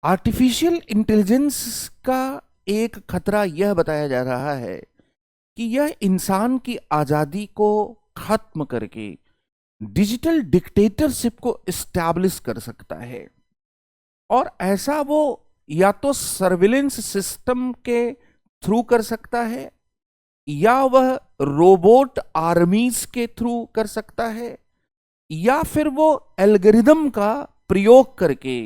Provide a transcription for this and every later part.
Artificial intelligence का एक खतरा यह बताया जा रहा है कि यह इंसान की आजादी को खत्म करके डिजिटल डिक्टेटरशिप को इस्टेब्लिश कर सकता है। और ऐसा वो या तो सर्विलेंस सिस्टम के थ्रू कर सकता है, या वह रोबोट आर्मीज के थ्रू कर सकता है, या फिर वो एल्गोरिदम का प्रयोग करके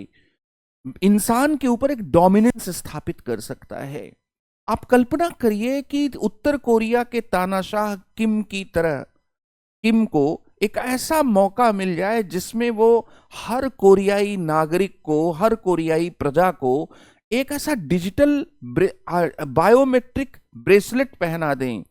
इंसान के ऊपर एक डोमिनेंस स्थापित कर सकता है। आप कल्पना करिए कि उत्तर कोरिया के तानाशाह किम की तरह किम को एक ऐसा मौका मिल जाए जिसमें वो हर कोरियाई नागरिक को, हर कोरियाई प्रजा को एक ऐसा डिजिटल बायोमेट्रिक ब्रेसलेट पहना दें,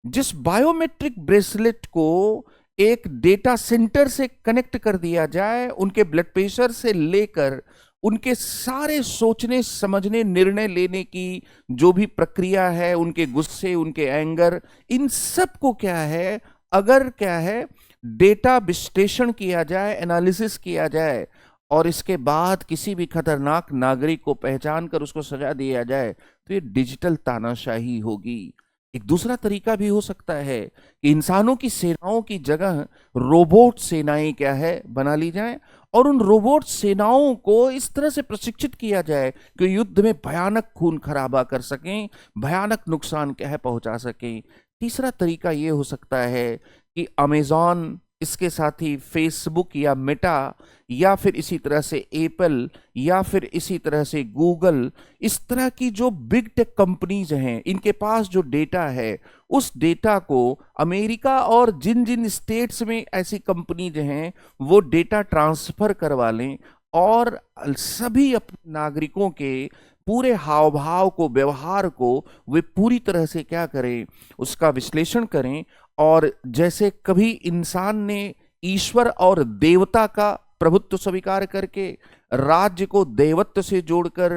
जिस बायोमेट्रिक ब्रेसलेट को एक डेटा सेंटर से कनेक्ट कर दिया जाए, उनके ब्लड प्रेशर से लेकर उनके सारे सोचने समझने निर्णय लेने की जो भी प्रक्रिया है, उनके गुस्से, उनके एंगर, इन सब को क्या है, अगर क्या है डेटा विश्लेषण किया जाए, एनालिसिस किया जाए और इसके बाद किसी भी खतरनाक नागरिक को पहचान कर उसको सजा दिया जाए, तो ये डिजिटल तानाशाही होगी। एक दूसरा तरीका भी हो सकता है कि इंसानों की सेनाओं की जगह रोबोट सेनाएं क्या है बना ली जाएं, और उन रोबोट सेनाओं को इस तरह से प्रशिक्षित किया जाए कि युद्ध में भयानक खून खराबा कर सकें, भयानक नुकसान क्या है पहुंचा सकें। तीसरा तरीका ये हो सकता है कि अमेजॉन, इसके साथ ही फेसबुक या मेटा, या फिर इसी तरह से एप्पल, या फिर इसी तरह से गूगल, इस तरह की जो बिग टेक कंपनीज हैं, इनके पास जो डेटा है, उस डेटा को अमेरिका और जिन जिन स्टेट्स में ऐसी कंपनीज हैं वो डेटा ट्रांसफर करवा लें और सभी अपने नागरिकों के पूरे हाव भाव को, व्यवहार को वे पूरी तरह से क्या करें, उसका विश्लेषण करें। और जैसे कभी इंसान ने ईश्वर और देवता का प्रभुत्व स्वीकार करके राज्य को देवत्व से जोड़कर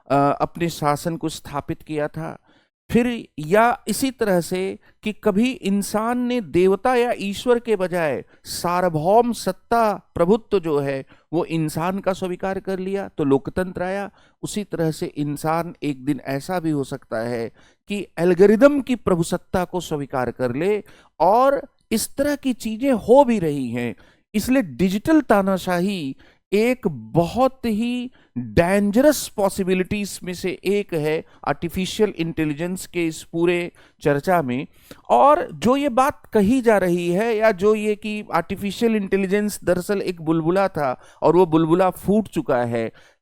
अपने शासन को स्थापित किया था, फिर या इसी तरह से कि कभी इंसान ने देवता या ईश्वर के बजाय सार्वभौम सत्ता प्रभुत्व जो है वो इंसान का स्वीकार कर लिया तो लोकतंत्र आया, उसी तरह से इंसान एक दिन ऐसा भी हो सकता है कि एल्गोरिदम की प्रभुसत्ता को स्वीकार कर ले। और इस तरह की चीजें हो भी रही हैं। इसलिए डिजिटल तानाशाही एक बहुत ही डेंजरस पॉसिबिलिटीज में से एक है आर्टिफिशियल इंटेलिजेंस के इस पूरे चर्चा में। और जो ये बात कही जा रही है, या जो ये कि आर्टिफिशियल इंटेलिजेंस दरअसल एक बुलबुला था और वो बुलबुला फूट चुका है,